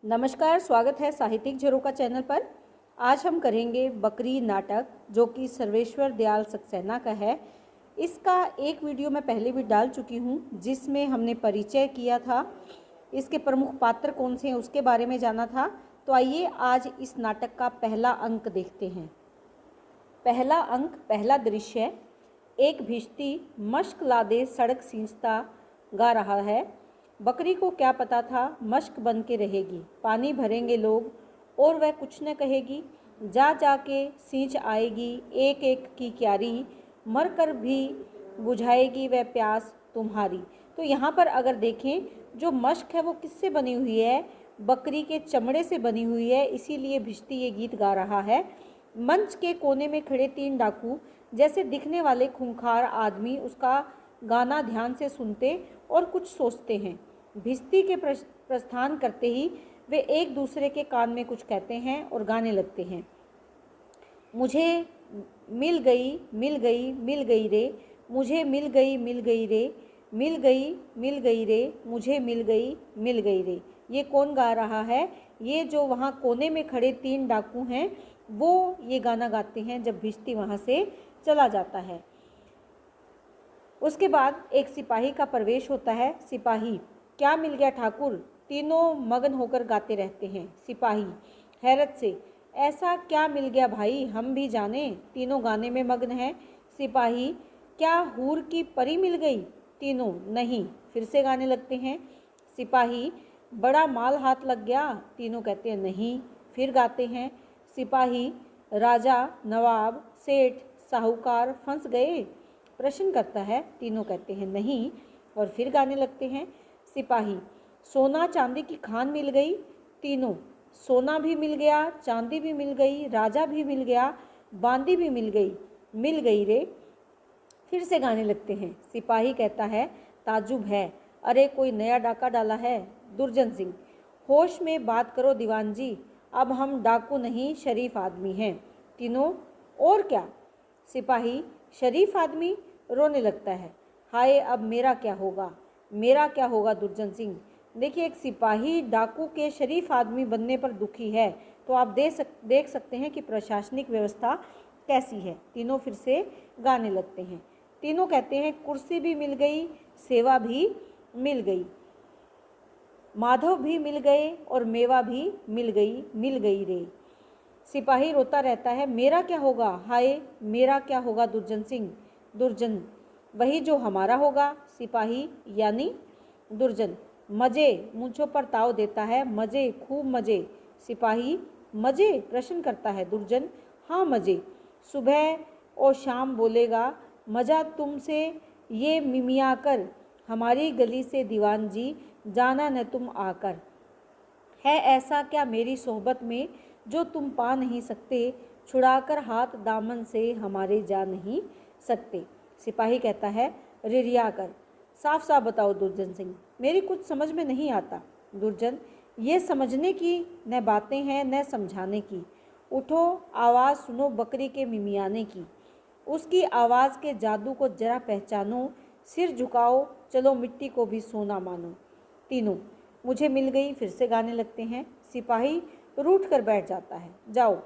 नमस्कार, स्वागत है साहित्यिक झरोखा चैनल पर। आज हम करेंगे बकरी नाटक, जो कि सर्वेश्वर दयाल सक्सेना का है। इसका एक वीडियो मैं पहले भी डाल चुकी हूँ, जिसमें हमने परिचय किया था, इसके प्रमुख पात्र कौन से हैं उसके बारे में जाना था। तो आइए आज इस नाटक का पहला अंक देखते हैं। पहला अंक, पहला दृश्य। एक भिश्ती मश्क लादे सड़क सींचता गा रहा है। बकरी को क्या पता था मश्क बन के रहेगी, पानी भरेंगे लोग और वह कुछ न कहेगी। जा जा के सींच आएगी एक एक की क्यारी, मर कर भी बुझाएगी वह प्यास तुम्हारी। तो यहाँ पर अगर देखें, जो मश्क है वो किससे बनी हुई है? बकरी के चमड़े से बनी हुई है, इसीलिए भिश्ती ये गीत गा रहा है। मंच के कोने में खड़े 3 डाकू जैसे दिखने वाले खूंखार आदमी उसका गाना ध्यान से सुनते और कुछ सोचते हैं। भिश्ती के प्रस्थान करते ही वे एक दूसरे के कान में कुछ कहते हैं और गाने लगते हैं। मुझे मिल गई मिल गई मिल गई रे, मुझे मिल गई मिल गई रे, मिल गई मिल गई रे, मुझे मिल गई मिल गई रे। ये कौन गा रहा है? ये जो वहाँ कोने में खड़े 3 डाकू हैं वो ये गाना गाते हैं जब भिश्ती वहाँ से चला जाता है। उसके बाद एक सिपाही का प्रवेश होता है। सिपाही, क्या मिल गया ठाकुर? तीनों मगन होकर गाते रहते हैं। सिपाही हैरत से, ऐसा क्या मिल गया भाई, हम भी जाने। तीनों गाने में मग्न हैं। सिपाही, क्या हूर की परी मिल गई? तीनों नहीं, फिर से गाने लगते हैं। सिपाही, बड़ा माल हाथ लग गया? तीनों कहते हैं नहीं, फिर गाते हैं। सिपाही, राजा, नवाब, सेठ, साहूकार फंस गए? प्रश्न करता है। तीनों कहते हैं नहीं, और फिर गाने लगते हैं। सिपाही, सोना चांदी की खान मिल गई? तीनों, सोना भी मिल गया, चांदी भी मिल गई, राजा भी मिल गया, बांदी भी मिल गई रे। फिर से गाने लगते हैं। सिपाही कहता है, ताजुब है, अरे कोई नया डाका डाला है। दुर्जन सिंह, होश में बात करो दीवान जी, अब हम डाकू नहीं शरीफ आदमी हैं। तीनों, और क्या? सिपाही, शरीफ आदमी? रोने लगता है। हाय, अब मेरा क्या होगा, मेरा क्या होगा? दुर्जन सिंह, देखिए, एक सिपाही डाकू के शरीफ आदमी बनने पर दुखी है, तो आप देख सकते हैं कि प्रशासनिक व्यवस्था कैसी है। तीनों फिर से गाने लगते हैं। तीनों कहते हैं, कुर्सी भी मिल गई, सेवा भी मिल गई, माधव भी मिल गए और मेवा भी मिल गई रे। सिपाही रोता रहता है, मेरा क्या होगा, हाय मेरा क्या होगा? दुर्जन सिंह, दुर्जन, वही जो हमारा होगा। सिपाही, यानी? दुर्जन, मजे, मूंछों पर ताव देता है, मजे, खूब मजे। सिपाही, मजे? प्रश्न करता है। दुर्जन, हाँ मजे, सुबह और शाम बोलेगा मजा तुमसे ये मिमिया कर, हमारी गली से दीवान जी जाना न तुम आकर। है ऐसा क्या मेरी सोहबत में जो तुम पा नहीं सकते, छुड़ाकर हाथ दामन से हमारे जा नहीं सकते। सिपाही कहता है, रिरिया कर, साफ साफ बताओ दुर्जन सिंह, मेरी कुछ समझ में नहीं आता। दुर्जन, ये समझने की न बातें हैं न समझाने की। उठो, आवाज़ सुनो बकरी के मिमियाने की, उसकी आवाज़ के जादू को जरा पहचानो, सिर झुकाओ, चलो मिट्टी को भी सोना मानो। तीनों, मुझे मिल गई, फिर से गाने लगते हैं। सिपाही रूठ कर बैठ जाता है। जाओ।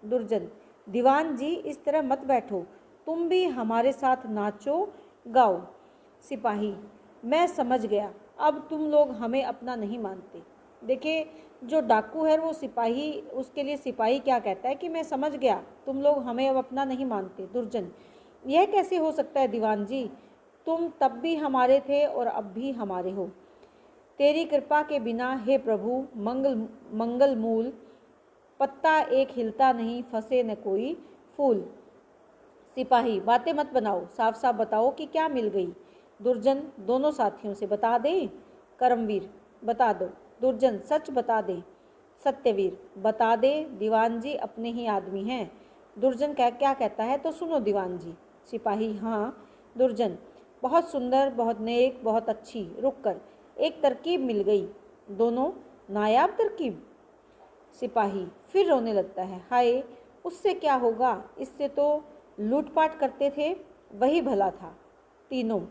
दुर्जन, दीवान जी इस तरह मत बैठो, तुम भी हमारे साथ नाचो गाओ। सिपाही, मैं समझ गया, अब तुम लोग हमें अपना नहीं मानते। देखिए, जो डाकू है वो सिपाही, उसके लिए सिपाही क्या कहता है कि मैं समझ गया, तुम लोग हमें अब अपना नहीं मानते। दुर्जन, यह कैसे हो सकता है दीवान जी, तुम तब भी हमारे थे और अब भी हमारे हो। तेरी कृपा के बिना हे प्रभु मंगल मूल, पत्ता एक हिलता नहीं, फंसे न कोई फूल। सिपाही, बातें मत बनाओ, साफ साफ बताओ कि क्या मिल गई। दुर्जन, दोनों साथियों से बता दें। कर्मवीर, बता दो। दुर्जन, सच बता दें। सत्यवीर, बता दे, दीवान जी अपने ही आदमी हैं। दुर्जन क्या कहता है, तो सुनो दीवान जी। सिपाही, हाँ। दुर्जन, बहुत सुंदर, बहुत नेक, बहुत अच्छी, रुक कर, एक तरकीब मिल गई। दोनों, नायाब तरकीब? सिपाही फिर रोने लगता है, हाय, उससे क्या होगा, इससे तो लूटपाट करते थे, वही भला था। तीनों,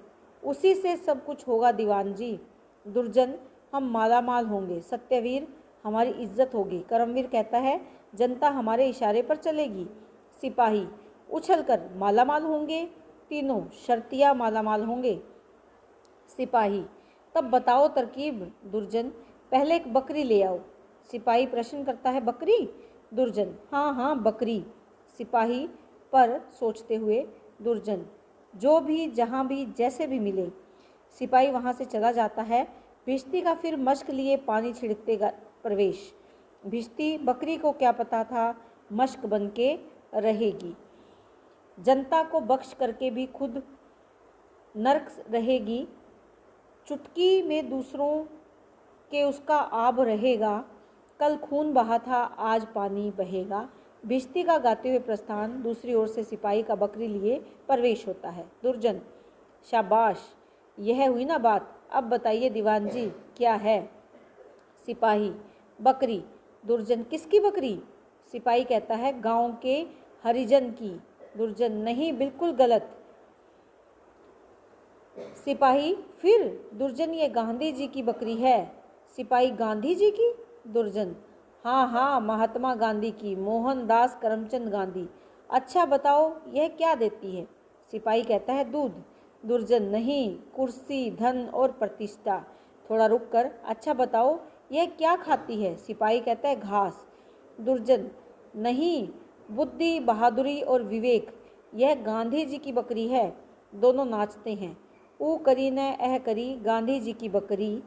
उसी से सब कुछ होगा दीवान जी। दुर्जन, हम मालामाल होंगे। सत्यवीर, हमारी इज्जत होगी। करमवीर कहता है जनता हमारे इशारे पर चलेगी। सिपाही उछलकर मालामाल होंगे। तीनों शर्तिया मालामाल होंगे। सिपाही तब बताओ तरकीब। दुर्जन पहले एक बकरी ले आओ। सिपाही प्रश्न करता है बकरी? दुर्जन हाँ हाँ बकरी। सिपाही पर सोचते हुए दुर्जन जो भी जहाँ भी जैसे भी मिले। सिपाही वहाँ से चला जाता है। भिश्ती का फिर मश्क लिए पानी छिड़कते प्रवेश। भिश्ती बकरी को क्या पता था मश्क बन के रहेगी, जनता को बख्श करके भी खुद नर्क रहेगी। चुटकी में दूसरों के उसका आब रहेगा। कल खून बहा था आज पानी बहेगा। भिश्ती का गाते हुए प्रस्थान। दूसरी ओर से सिपाही का बकरी लिए प्रवेश होता है। दुर्जन शाबाश, यह हुई ना बात। अब बताइए दीवान जी क्या है? सिपाही बकरी। दुर्जन किसकी बकरी? सिपाही कहता है गांव के हरिजन की। दुर्जन नहीं, बिल्कुल गलत। सिपाही फिर? दुर्जन ये गांधी जी की बकरी है। सिपाही गांधी जी की? दुर्जन हाँ हाँ महात्मा गांधी की, मोहनदास करमचंद गांधी। अच्छा बताओ यह क्या देती है? सिपाही कहता है दूध। दुर्जन नहीं, कुर्सी, धन और प्रतिष्ठा। थोड़ा रुक कर अच्छा बताओ यह क्या खाती है? सिपाही कहता है घास। दुर्जन नहीं, बुद्धि, बहादुरी और विवेक। यह गांधी जी की बकरी है। दोनों नाचते हैं। ऊ करी न एह करी गांधी जी की बकरी।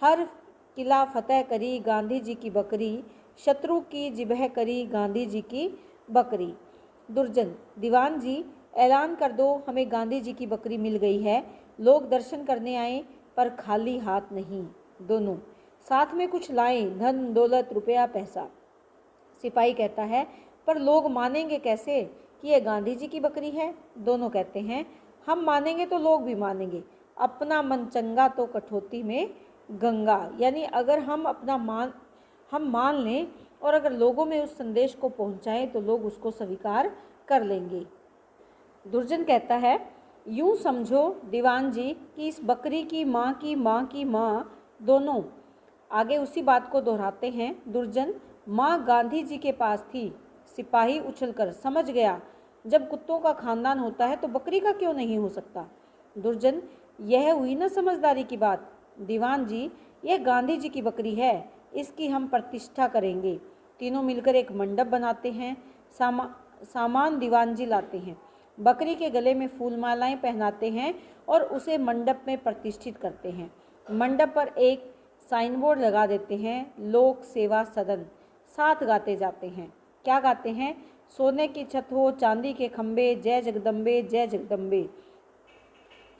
हर किला फतेह करी गांधी जी की बकरी। शत्रु की जिबह करी गांधी जी की बकरी। दुर्जन दीवान जी ऐलान कर दो हमें गांधी जी की बकरी मिल गई है। लोग दर्शन करने आए पर खाली हाथ नहीं। दोनों साथ में कुछ लाएं, धन दौलत रुपया पैसा। सिपाही कहता है पर लोग मानेंगे कैसे कि यह गांधी जी की बकरी है? दोनों कहते हैं हम मानेंगे तो लोग भी मानेंगे। अपना मन चंगा तो कठौती में गंगा। यानी अगर हम मान लें और अगर लोगों में उस संदेश को पहुंचाएं तो लोग उसको स्वीकार कर लेंगे। दुर्जन कहता है यूं समझो दीवान जी कि इस बकरी की माँ की माँ की माँ। दोनों आगे उसी बात को दोहराते हैं। दुर्जन माँ गांधी जी के पास थी। सिपाही उछलकर समझ गया, जब कुत्तों का खानदान होता है तो बकरी का क्यों नहीं हो सकता? दुर्जन यह हुई ना समझदारी की बात। दीवान जी यह गांधी जी की बकरी है, इसकी हम प्रतिष्ठा करेंगे। तीनों मिलकर एक मंडप बनाते हैं। सामान दीवान जी लाते हैं। बकरी के गले में फूल मालाएं पहनाते हैं और उसे मंडप में प्रतिष्ठित करते हैं। मंडप पर एक साइन बोर्ड लगा देते हैं, लोक सेवा सदन। साथ गाते जाते हैं। क्या गाते हैं? सोने की छत हो चांदी के खंबे, जय जगदम्बे जय जगदम्बे।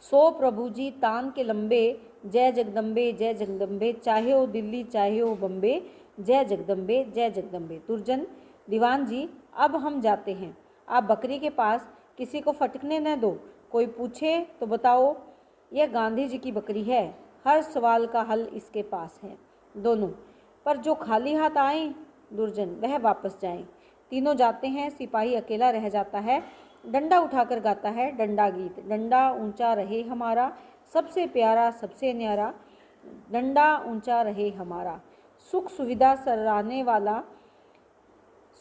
सो प्रभु जी तान के लंबे, जय जगदम्बे जय जगदम्बे। चाहे हो दिल्ली चाहे हो बम्बे, जय जगदम्बे जय जगदम्बे। दुर्जन दीवान जी अब हम जाते हैं। आप बकरी के पास किसी को फटकने न दो। कोई पूछे तो बताओ यह गांधी जी की बकरी है। हर सवाल का हल इसके पास है। दोनों पर जो खाली हाथ आए दुर्जन वह वापस जाएं। तीनों जाते हैं। सिपाही अकेला रह जाता है। डंडा उठाकर गाता है डंडा गीत। डंडा ऊंचा रहे हमारा, सबसे प्यारा सबसे न्यारा। डंडा ऊंचा रहे हमारा। सुख सुविधा सराने वाला,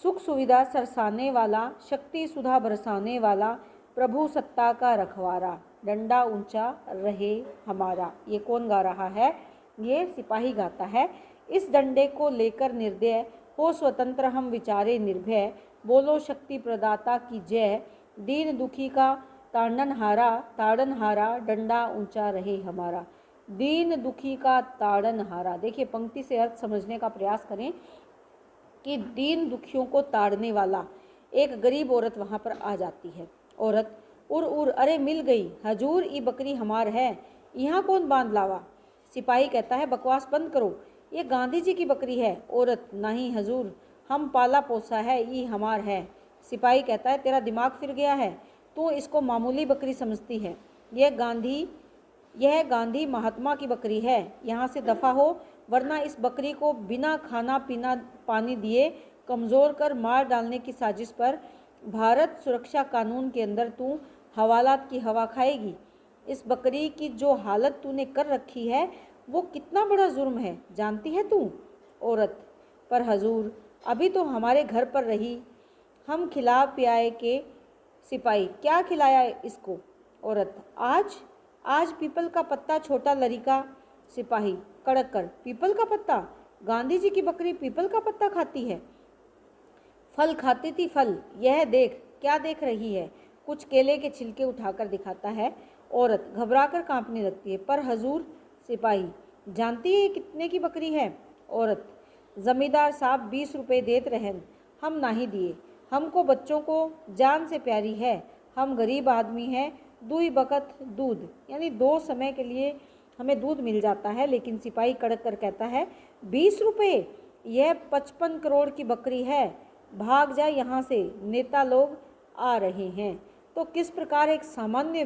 सुख सुविधा सरसाने वाला, शक्ति सुधा बरसाने वाला, प्रभु सत्ता का रखवारा। डंडा ऊंचा रहे हमारा। ये कौन गा रहा है? ये सिपाही गाता है। इस डंडे को लेकर निर्दय हो स्वतंत्र हम विचारे निर्भय। बोलो शक्ति प्रदाता की जय। दीन दुखी का ताड़नहारा, डंडा ऊंचा रहे हमारा। दीन दुखी का ताड़नहारा। देखिए पंक्ति से अर्थ समझने का प्रयास करें कि दीन दुखियों को ताड़ने वाला एक गरीब औरत वहाँ पर आ जाती है। औरत उर उर अरे मिल गई हजूर, ई बकरी हमार है, यहाँ कौन बांध लावा? सिपाही कहता है बकवास बंद करो, ये गांधी जी की बकरी है। औरत नहीं हजूर, हम पाला पोसा है, ये हमार है। सिपाही कहता है तेरा दिमाग फिर गया है, तू इसको मामूली बकरी समझती है। यह गांधी महात्मा की बकरी है। यहाँ से दफा हो वरना इस बकरी को बिना खाना पीना पानी दिए कमज़ोर कर मार डालने की साजिश पर भारत सुरक्षा कानून के अंदर तू हवालात की हवा खाएगी। इस बकरी की जो हालत तूने कर रखी है वो कितना बड़ा जुर्म है, जानती है तू? औरत, पर हजूर अभी तो हमारे घर पर रही, हम खिला पियाए के। सिपाही, क्या खिलाया इसको? औरत, आज आज पीपल का पत्ता छोटा लड़का। सिपाही कड़क कर, पीपल का पत्ता? गांधी जी की बकरी पीपल का पत्ता खाती है? फल खाती थी, फल। यह देख, क्या देख रही है? कुछ केले के छिलके उठाकर दिखाता है। औरत घबराकर कांपने लगती है, पर हजूर। सिपाही, जानती है कितने की बकरी है? औरत, जमींदार साहब 20 रुपये देत रहन, हम नहीं दिए। हमको बच्चों को जान से प्यारी है, हम गरीब आदमी हैं। दुई बकत दूध, यानी 2 समय के लिए हमें दूध मिल जाता है। लेकिन सिपाही कड़क कर कहता है, 20 रुपये? यह 55 करोड़ की बकरी है, भाग जा यहाँ से, नेता लोग आ रहे हैं। तो किस प्रकार एक सामान्य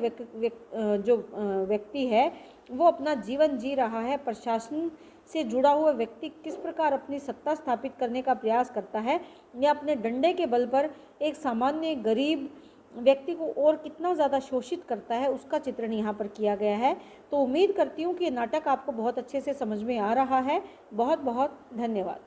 व्यक्ति है वो अपना जीवन जी रहा है, प्रशासन से जुड़ा हुआ व्यक्ति किस प्रकार अपनी सत्ता स्थापित करने का प्रयास करता है, या अपने डंडे के बल पर एक सामान्य गरीब व्यक्ति को और कितना ज़्यादा शोषित करता है, उसका चित्रण यहाँ पर किया गया है। तो उम्मीद करती हूँ कि ये नाटक आपको बहुत अच्छे से समझ में आ रहा है। बहुत बहुत धन्यवाद।